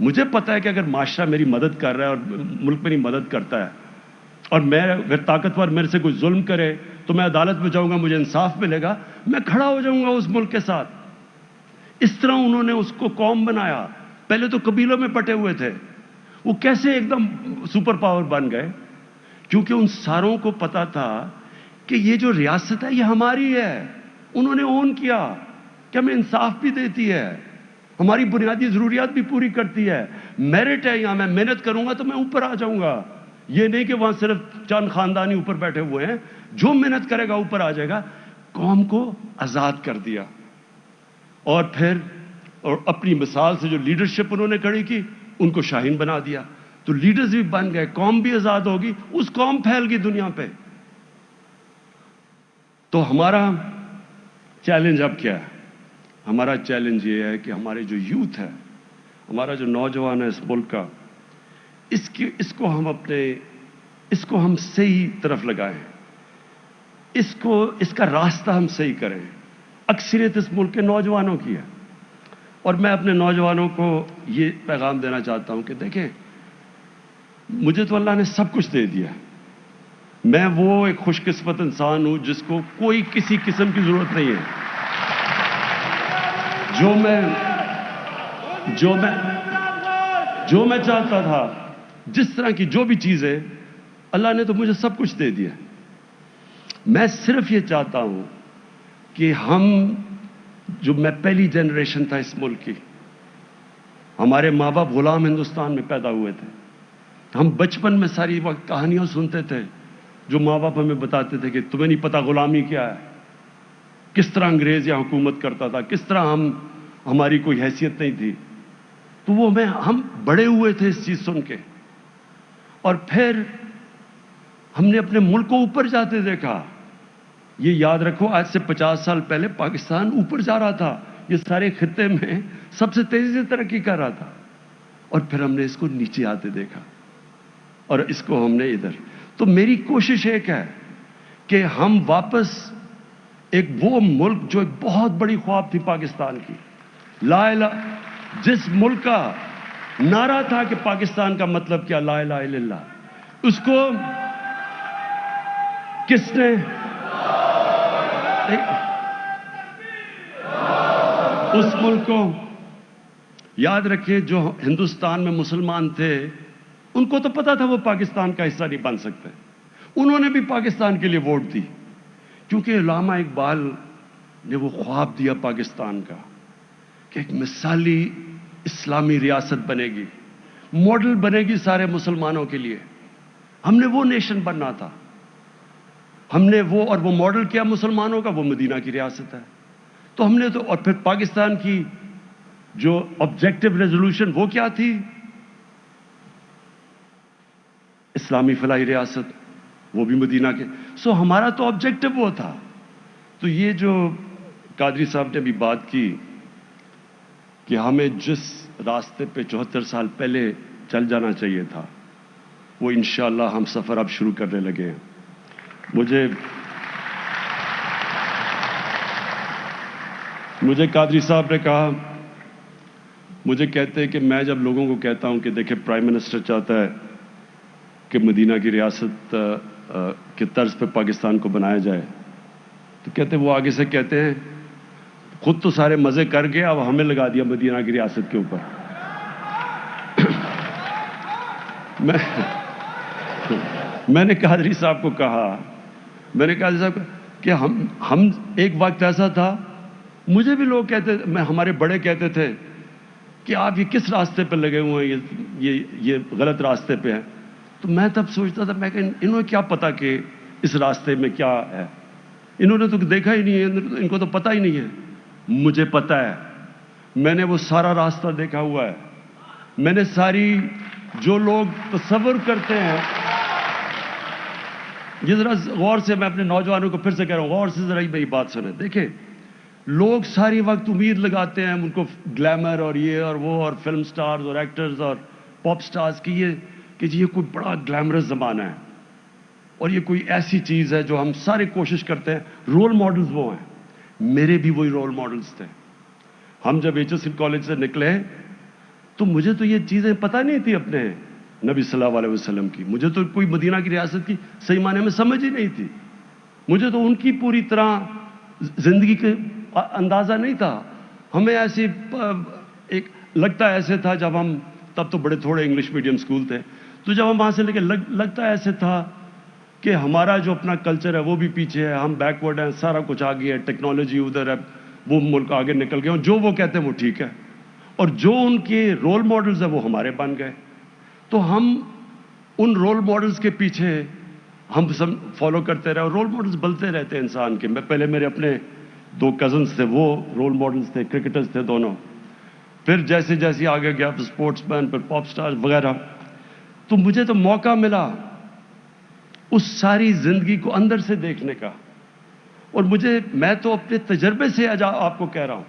Speaker 1: مجھے پتا ہے کہ اگر معاشرہ میری مدد کر رہا ہے اور ملک میری مدد کرتا ہے اور میں اگر طاقتور میرے سے کوئی ظلم کرے تو میں عدالت میں جاؤں گا, مجھے انصاف ملے گا, میں کھڑا ہو جاؤں گا اس ملک کے ساتھ. اس طرح انہوں نے اس کو قوم بنایا. پہلے تو قبیلوں میں بٹے ہوئے تھے, وہ کیسے ایک دم سپر پاور بن گئے؟ کیونکہ ان ساروں کو پتا تھا کہ یہ جو ریاست ہے یہ ہماری ہے. انہوں نے اون کیا کہ ہمیں انصاف بھی دیتی ہے, ہماری بنیادی ضروریات بھی پوری کرتی ہے, میرٹ ہے یہاں, میں محنت کروں گا تو میں اوپر آ جاؤں گا. یہ نہیں کہ وہاں صرف چند خاندانی اوپر بیٹھے ہوئے ہیں, جو محنت کرے گا اوپر آ جائے گا. قوم کو آزاد کر دیا. اور پھر اور اپنی مثال سے جو لیڈرشپ انہوں نے کھڑی کی, ان کو شاہین بنا دیا. تو لیڈرز بھی بن گئے, قوم بھی آزاد ہوگی, اس قوم پھیل گئی دنیا پہ. تو ہمارا چیلنج اب کیا ہے؟ ہمارا چیلنج یہ ہے کہ ہمارے جو یوتھ ہے, ہمارا جو نوجوان ہے اس ملک کا, اس کو ہم صحیح طرف لگائیں, اس کا راستہ ہم صحیح کریں. اکثریت اس ملک کے نوجوانوں کی ہے, اور میں اپنے نوجوانوں کو یہ پیغام دینا چاہتا ہوں کہ دیکھیں, مجھے تو اللہ نے سب کچھ دے دیا. میں وہ ایک خوش قسمت انسان ہوں جس کو کوئی کسی قسم کی ضرورت نہیں ہے. جو میں چاہتا تھا, جس طرح کی جو بھی چیز ہے, اللہ نے تو مجھے سب کچھ دے دیا. میں صرف یہ چاہتا ہوں کہ میں پہلی جنریشن تھا اس ملک کی, ہمارے ماں باپ غلام ہندوستان میں پیدا ہوئے تھے. ہم بچپن میں ساری وقت کہانیاں سنتے تھے جو ماں باپ ہمیں بتاتے تھے کہ تمہیں نہیں پتا غلامی کیا ہے, کس طرح انگریز یہاں حکومت کرتا تھا, کس طرح ہماری کوئی حیثیت نہیں تھی. تو ہم بڑے ہوئے تھے اس چیز سن کے. اور پھر ہم نے اپنے ملک کو اوپر جاتے دیکھا. یہ یاد رکھو, آج سے 50 سال پہلے پاکستان اوپر جا رہا تھا, یہ سارے خطے میں سب سے تیزی سے ترقی کر رہا تھا. اور پھر ہم نے اس کو نیچے آتے دیکھا, اور اس کو ہم نے ادھر. تو میری کوشش ایک ہے کہ ہم واپس ایک وہ ملک جو ایک بہت بڑی خواب تھی پاکستان کی, لا الہ, جس ملک کا نعرہ تھا کہ پاکستان کا مطلب کیا, لا الہ الا اللہ, اس کو کس نے اس ملک کو یاد رکھے. جو ہندوستان میں مسلمان تھے ان کو تو پتا تھا وہ پاکستان کا حصہ نہیں بن سکتے, انہوں نے بھی پاکستان کے لیے ووٹ دی, کیونکہ علامہ اقبال نے وہ خواب دیا پاکستان کا کہ ایک مثالی اسلامی ریاست بنے گی, ماڈل بنے گی سارے مسلمانوں کے لیے. ہم نے وہ نیشن بننا تھا, ہم نے اور وہ ماڈل کیا مسلمانوں کا, وہ مدینہ کی ریاست ہے. تو ہم نے تو, اور پھر پاکستان کی جو آبجیکٹو ریزولوشن وہ کیا تھی, اسلامی فلاحی ریاست, وہ بھی مدینہ کے. سو ہمارا تو آبجیکٹو وہ تھا. تو یہ جو قادری صاحب نے بھی بات کی کہ ہمیں جس راستے پہ 74 سال پہلے چل جانا چاہیے تھا, وہ انشاءاللہ ہم سفر اب شروع کرنے لگے ہیں. مجھے قادری صاحب نے کہا, مجھے کہتے ہیں کہ میں جب لوگوں کو کہتا ہوں کہ دیکھیں پرائم منسٹر چاہتا ہے کہ مدینہ کی ریاست کے طرز پہ پاکستان کو بنایا جائے, تو کہتے وہ آگے سے کہتے ہیں خود تو سارے مزے کر گئے, اب ہمیں لگا دیا مدینہ کی ریاست کے اوپر. میں نے قادری صاحب کو کہا, میں نے قادری صاحب کہ ہم ایک وقت ایسا تھا, مجھے بھی لوگ کہتے, ہمارے بڑے کہتے تھے کہ آپ یہ کس راستے پہ لگے ہوئے ہیں, یہ غلط راستے پہ ہیں. تو میں تب سوچتا تھا, میں کہ انہوں نے کیا پتا کہ اس راستے میں کیا ہے, انہوں نے تو دیکھا ہی نہیں ہے, ان کو تو پتہ ہی نہیں ہے. مجھے پتہ ہے, میں نے وہ سارا راستہ دیکھا ہوا ہے. میں نے ساری, جو لوگ تصور کرتے ہیں, یہ ذرا غور سے, میں اپنے نوجوانوں کو پھر سے کہہ رہا ہوں, غور سے ذرا ہی میری بات سنیں. دیکھیں, لوگ ساری وقت امید لگاتے ہیں ان کو گلیمر اور یہ اور وہ اور فلم سٹارز اور ایکٹرز اور پاپ سٹارز کی, یہ کوئی بڑا گلیمرس زمانہ ہے اور یہ کوئی ایسی چیز ہے جو ہم سارے کوشش کرتے ہیں. رول ماڈلز وہ ہیں, میرے بھی وہی رول ماڈلز تھے. ہم جب HSN کالج سے نکلے تو مجھے تو یہ چیزیں پتہ نہیں تھی اپنے نبی صلی اللہ علیہ وسلم کی. مجھے تو کوئی مدینہ کی ریاست کی صحیح معنی میں سمجھ ہی نہیں تھی. مجھے تو ان کی پوری طرح زندگی کا اندازہ نہیں تھا. ہمیں ایسی ایک لگتا ایسے تھا جب ہم, تب تو بڑے تھوڑے انگلش میڈیم اسکول تھے, تو جب ہم وہاں سے لے کے لگتا ایسے تھا کہ ہمارا جو اپنا کلچر ہے وہ بھی پیچھے ہے, ہم بیکورڈ ہیں, سارا کچھ آگے ہے, ٹیکنالوجی ادھر ہے, وہ ملک آگے نکل گئے, جو وہ کہتے ہیں وہ ٹھیک ہے, اور جو ان کے رول ماڈلز ہیں وہ ہمارے بن گئے. تو ہم ان رول ماڈلز کے پیچھے ہم سب فالو کرتے رہے, اور رول ماڈلز بنتے رہتے ہیں انسان کے. میں پہلے میرے اپنے 2 کزنس تھے, وہ رول ماڈلز تھے, کرکٹرز تھے دونوں. پھر جیسے جیسے آگے گیا اسپورٹس مین, پھر پاپ سٹار وغیرہ. تو مجھے تو موقع ملا اس ساری زندگی کو اندر سے دیکھنے کا. اور میں تو اپنے تجربے سے آپ کو کہہ رہا ہوں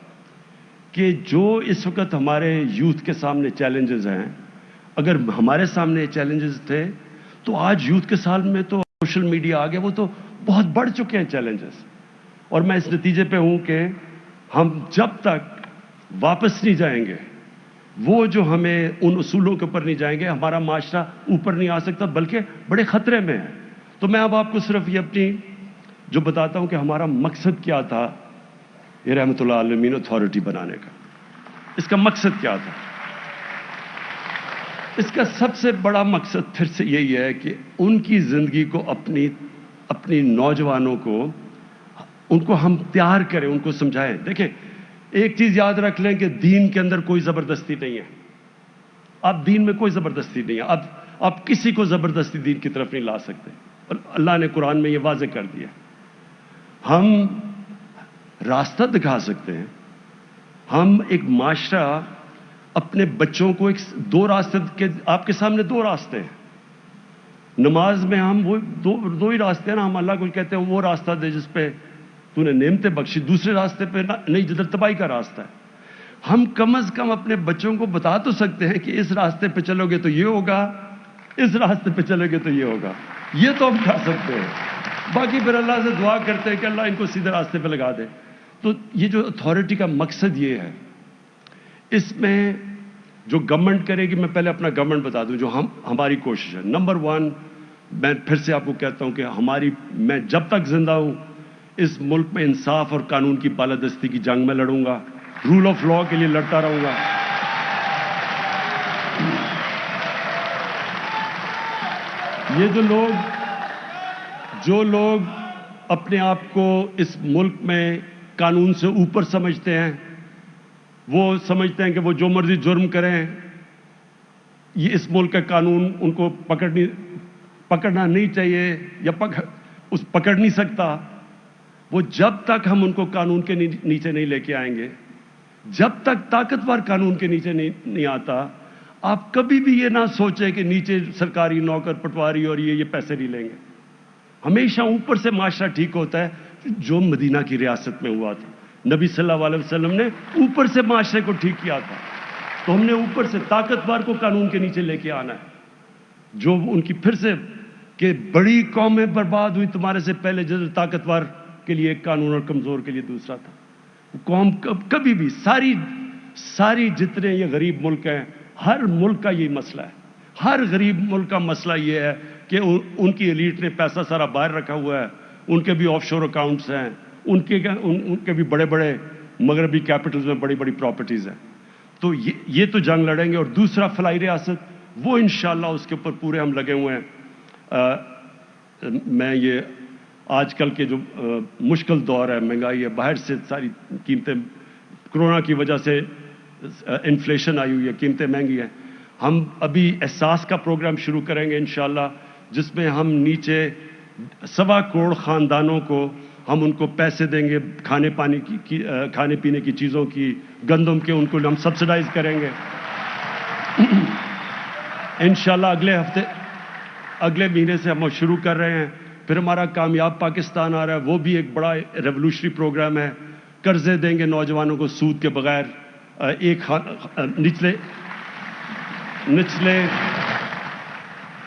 Speaker 1: کہ جو اس وقت ہمارے یوتھ کے سامنے چیلنجز ہیں, اگر ہمارے سامنے چیلنجز تھے تو آج یوتھ کے سال میں تو سوشل میڈیا آ گیا, وہ تو بہت بڑھ چکے ہیں چیلنجز. اور میں اس نتیجے پہ ہوں کہ ہم جب تک واپس نہیں جائیں گے, وہ جو ہمیں ان اصولوں کے اوپر نہیں جائیں گے, ہمارا معاشرہ اوپر نہیں آ سکتا, بلکہ بڑے خطرے میں ہے. تو میں اب آپ کو صرف یہ اپنی جو بتاتا ہوں کہ ہمارا مقصد کیا تھا یہ رحمت اللہ عالمین اتھارٹی بنانے کا. اس کا مقصد کیا تھا؟ اس کا سب سے بڑا مقصد پھر سے یہی ہے کہ ان کی زندگی کو, اپنی نوجوانوں کو, ان کو ہم تیار کریں, ان کو سمجھائیں. دیکھیں, ایک چیز یاد رکھ لیں کہ دین کے اندر کوئی زبردستی نہیں ہے. آپ دین میں کوئی زبردستی نہیں ہے. آپ کسی کو زبردستی دین کی طرف نہیں لا سکتے. اور اللہ نے قرآن میں یہ واضح کر دیا. ہم راستہ دکھا سکتے ہیں. ہم ایک معاشرہ اپنے بچوں کو 2 راستے کے, آپ کے سامنے 2 راستے ہیں. نماز میں ہم وہ دو ہی راستے ہیں نا. ہم اللہ کو کہتے ہیں وہ راستہ دے جس پہ تو نے نعمتیں بخشی, دوسرے راستے پہ نہیں جدھر تباہی کا راستہ ہے. ہم کم از کم اپنے بچوں کو بتا تو سکتے ہیں کہ اس راستے پہ چلو گے تو یہ ہوگا, اس راستے پہ چلو گے تو یہ ہوگا. یہ تو ہم کر سکتے ہیں. باقی پھر اللہ سے دعا کرتے ہیں کہ اللہ ان کو سیدھے راستے پہ لگا دے. تو یہ جو اتھارٹی کا مقصد یہ ہے, اس میں جو گورنمنٹ کرے گی, میں پہلے اپنا گورنمنٹ بتا دوں جو ہماری کوشش ہے. نمبر 1, میں پھر سے آپ کو کہتا ہوں کہ میں جب تک زندہ ہوں اس ملک میں انصاف اور قانون کی بالادستی کی جنگ میں لڑوں گا, رول آف لا کے لیے لڑتا رہوں گا. یہ جو لوگ اپنے آپ کو اس ملک میں قانون سے اوپر سمجھتے ہیں, وہ سمجھتے ہیں کہ وہ جو مرضی جرم کریں, یہ اس ملک کا قانون ان کو پکڑنا نہیں چاہیے یا پکڑ نہیں سکتا. وہ جب تک ہم ان کو قانون کے نیچے نہیں لے کے آئیں گے, جب تک طاقتور قانون کے نیچے نہیں آتا, آپ کبھی بھی یہ نہ سوچیں کہ نیچے سرکاری نوکر پٹواری اور یہ پیسے نہیں لیں گے. ہمیشہ اوپر سے معاشرہ ٹھیک ہوتا ہے, جو مدینہ کی ریاست میں ہوا تھا. نبی صلی اللہ علیہ وسلم نے اوپر سے معاشرے کو ٹھیک کیا تھا, تو ہم نے اوپر سے طاقتور کو قانون کے نیچے لے کے آنا ہے. جو ان کی پھر سے کہ بڑی قومیں برباد ہوئی تمہارے سے پہلے, جیسے طاقتور کے لیے ایک قانون اور کمزور کے لیے دوسرا تھا. قوم کبھی بھی ساری جتنے یہ غریب ملک ہیں, ہر ملک کا یہی مسئلہ ہے. ہر غریب ملک کا مسئلہ یہ ہے کہ ان کی ایلیٹ نے پیسہ سارا باہر رکھا ہوا ہے, ان کے بھی آف شور اکاؤنٹس ہیں, ان کے بھی بڑے بڑے مغربی کیپٹلز میں بڑی بڑی پراپرٹیز ہیں. تو یہ تو جنگ لڑیں گے. اور دوسرا فلاحی ریاست, وہ انشاءاللہ اس کے اوپر پورے ہم لگے ہوئے ہیں. میں یہ آج کل کے جو مشکل دور ہے, مہنگائی ہے, باہر سے ساری قیمتیں, کرونا کی وجہ سے انفلیشن آئی ہوئی ہے, قیمتیں مہنگی ہیں. ہم ابھی احساس کا پروگرام شروع کریں گے انشاءاللہ, جس میں ہم نیچے 1.25 کروڑ خاندانوں کو ہم ان کو پیسے دیں گے, کھانے پینے کی چیزوں کی, گندم کے, ان کو ہم سبسڈائز کریں گے انشاءاللہ. اگلے مہینے سے ہم شروع کر رہے ہیں. پھر ہمارا کامیاب پاکستان آ رہا ہے, وہ بھی ایک بڑا ریولوشنری پروگرام ہے. قرضے دیں گے نوجوانوں کو سود کے بغیر.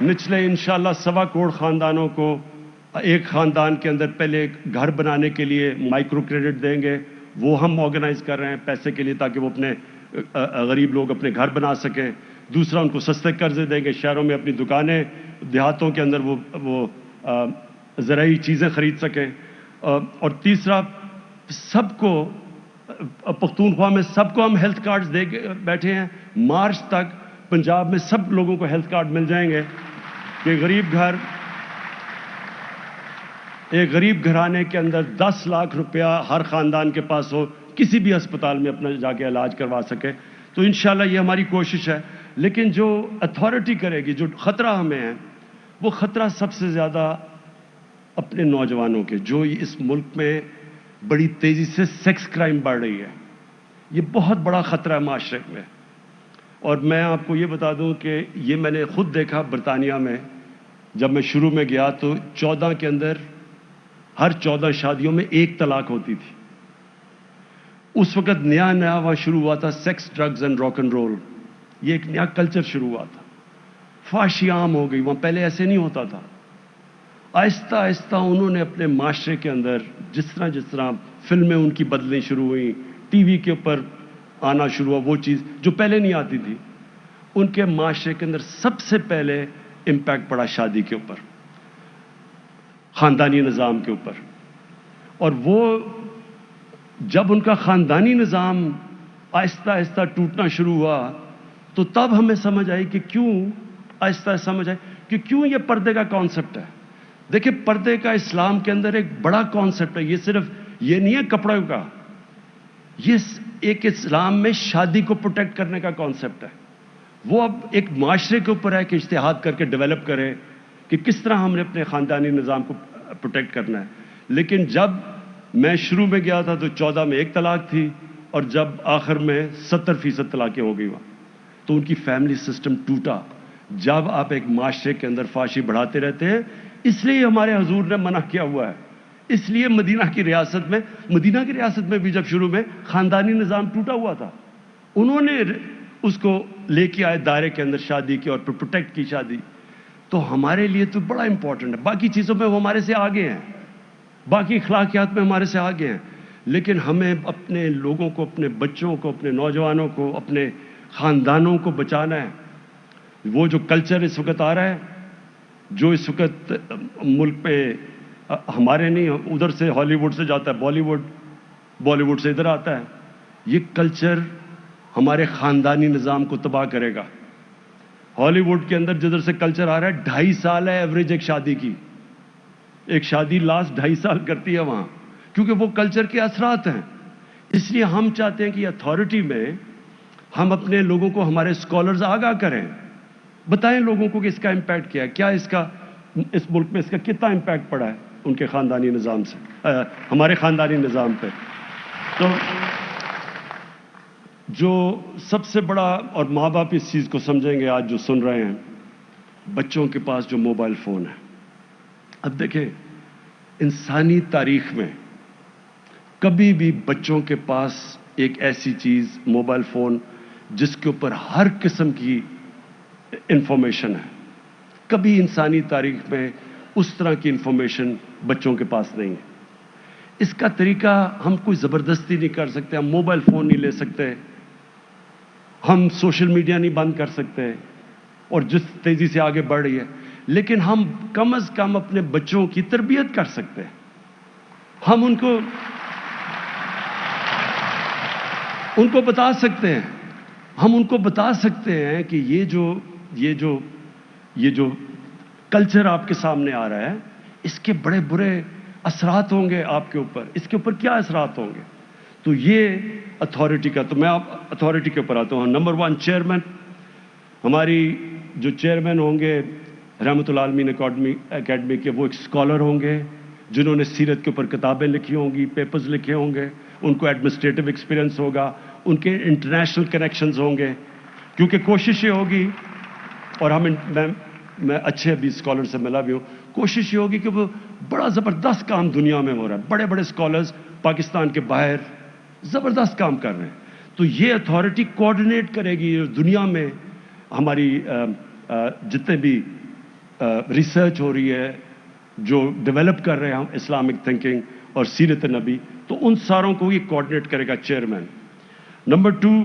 Speaker 1: نچلے انشاءاللہ 1.25 کروڑ خاندانوں کو ایک خاندان کے اندر پہلے گھر بنانے کے لیے مائکرو کریڈٹ دیں گے. وہ ہم آرگنائز کر رہے ہیں پیسے کے لیے, تاکہ وہ اپنے غریب لوگ اپنے گھر بنا سکیں. دوسرا ان کو سستے قرضے دیں گے, شہروں میں اپنی دکانیں, دیہاتوں کے اندر وہ زرعی چیزیں خرید سکیں. اور تیسرا سب کو پختونخوا میں سب کو ہم ہیلتھ کارڈز دے کے بیٹھے ہیں. مارچ تک پنجاب میں سب لوگوں کو ہیلتھ کارڈ مل جائیں گے کہ ایک غریب گھرانے کے اندر 10 لاکھ روپیہ ہر خاندان کے پاس ہو, کسی بھی ہسپتال میں اپنا جا کے علاج کروا سکے. تو انشاءاللہ یہ ہماری کوشش ہے. لیکن جو اتھارٹی کرے گی, جو خطرہ ہمیں ہے, وہ خطرہ سب سے زیادہ اپنے نوجوانوں کے, جو اس ملک میں بڑی تیزی سے سیکس کرائم بڑھ رہی ہے. یہ بہت بڑا خطرہ ہے معاشرے میں. اور میں آپ کو یہ بتا دوں کہ یہ میں نے خود دیکھا برطانیہ میں. جب میں شروع میں گیا تو 14 کے اندر ہر 14 شادیوں میں 1 طلاق ہوتی تھی. اس وقت نیا وہاں شروع ہوا تھا sex, drugs and rock and roll. یہ ایک نیا کلچر شروع ہوا تھا. فحاشی عام ہو گئی وہاں, پہلے ایسے نہیں ہوتا تھا. آہستہ آہستہ انہوں نے اپنے معاشرے کے اندر جس طرح فلمیں ان کی بدلنی شروع ہوئیں, ٹی وی کے اوپر آنا شروع ہوا وہ چیز جو پہلے نہیں آتی تھی, ان کے معاشرے کے اندر سب سے پہلے امپیکٹ پڑا شادی کے اوپر, خاندانی نظام کے اوپر. اور وہ جب ان کا خاندانی نظام آہستہ آہستہ ٹوٹنا شروع ہوا تو تب ہمیں سمجھ آئی کہ کیوں, آہستہ سمجھ آئی کہ کیوں یہ پردے کا کانسیپٹ ہے. دیکھیں, پردے کا اسلام کے اندر ایک بڑا کانسیپٹ ہے. یہ صرف یہ نہیں ہے کپڑوں کا, یہ ایک اسلام میں شادی کو پروٹیکٹ کرنے کا کانسیپٹ ہے. وہ اب ایک معاشرے کے اوپر ہے کہ اجتہاد کر کے ڈیولپ کرے کہ کس طرح ہم نے اپنے خاندانی نظام کو پروٹیکٹ کرنا ہے. لیکن جب میں شروع میں گیا تھا تو 14 میں 1 طلاق تھی, اور جب آخر میں 70% طلاقیں ہو گئی وہاں, تو ان کی فیملی سسٹم ٹوٹا. جب آپ ایک معاشرے کے اندر فحاشی بڑھاتے رہتے ہیں, اس لیے ہمارے حضور نے منع کیا ہوا ہے. اس لیے مدینہ کی ریاست میں بھی جب شروع میں خاندانی نظام ٹوٹا ہوا تھا, انہوں نے اس کو لے کے آئے دائرے کے اندر شادی کے, اور پروٹیکٹ کی شادی. تو ہمارے لیے تو بڑا امپورٹنٹ ہے. باقی چیزوں میں وہ ہمارے سے آگے ہیں, باقی اخلاقیات میں ہمارے سے آگے ہیں. لیکن ہمیں اپنے لوگوں کو, اپنے بچوں کو, اپنے نوجوانوں کو, اپنے خاندانوں کو بچانا ہے. وہ جو کلچر اس وقت آ رہا ہے, جو اس وقت ملک پہ ہمارے نہیں, ادھر سے ہالی ووڈ سے جاتا ہے بالی ووڈ سے ادھر آتا ہے, یہ کلچر ہمارے خاندانی نظام کو تباہ کرے گا. ہالی ووڈ کے اندر جدھر سے کلچر آ رہا ہے, 2.5 سال ہے ایوریج ایک شادی کی. ایک شادی لاسٹ 2.5 سال کرتی ہے وہاں, کیونکہ وہ کلچر کے اثرات ہیں. اس لیے ہم چاہتے ہیں کہ اتھارٹی میں ہم اپنے لوگوں کو, ہمارے اسکالرز آگاہ کریں, بتائیں لوگوں کو کہ اس کا امپیکٹ کیا ہے, کیا اس ملک میں اس کا کتنا امپیکٹ پڑا ہے ان کے خاندانی نظام سے, ہمارے خاندانی نظام پہ. تو جو سب سے بڑا, اور ماں باپ اس چیز کو سمجھیں گے آج جو سن رہے ہیں, بچوں کے پاس جو موبائل فون ہے. اب دیکھیں, انسانی تاریخ میں کبھی بھی بچوں کے پاس ایک ایسی چیز موبائل فون جس کے اوپر ہر قسم کی انفارمیشن ہے, کبھی انسانی تاریخ میں اس طرح کی انفارمیشن بچوں کے پاس نہیں ہے. اس کا طریقہ ہم کوئی زبردستی نہیں کر سکتے, ہم موبائل فون نہیں لے سکتے, ہم سوشل میڈیا نہیں بند کر سکتے, اور جس تیزی سے آگے بڑھ رہی ہے. لیکن ہم کم از کم اپنے بچوں کی تربیت کر سکتے ہیں. ہم ان کو بتا سکتے ہیں, ہم ان کو بتا سکتے ہیں کہ یہ جو کلچر آپ کے سامنے آ رہا ہے, اس کے بڑے برے اثرات ہوں گے آپ کے اوپر, اس کے اوپر کیا اثرات ہوں گے. تو یہ اتھارٹی کا, تو میں اتھارٹی کے اوپر آتا ہوں. نمبر 1 چیئرمین, ہماری جو چیئرمین ہوں گے رحمت اللہ عالمین اکیڈمی کے, وہ ایک اسکالر ہوں گے جنہوں نے سیرت کے اوپر کتابیں لکھی ہوں گی, پیپرز لکھے ہوں گے, ان کو ایڈمنسٹریٹو ایکسپیرینس ہوگا, ان کے انٹرنیشنل کنیکشنز ہوں گے. کیونکہ کوشش یہ ہوگی, اور میں اچھے ابھی اسکالر سے ملا بھی ہوں, کوشش یہ ہوگی کہ وہ بڑا زبردست کام دنیا میں ہو رہا ہے, بڑے بڑے اسکالرز پاکستان کے باہر زبردست کام کر رہے ہیں. تو یہ اتھارٹی کوآرڈینیٹ کرے گی دنیا میں ہماری جتنے بھی ریسرچ ہو رہی ہے, جو ڈیولپ کر رہے ہیں ہم اسلامک تھنکنگ اور سیرت نبی, تو ان ساروں کو یہ کوآرڈینیٹ کرے گا چیئرمین. نمبر 2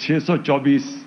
Speaker 1: 624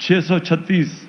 Speaker 1: 624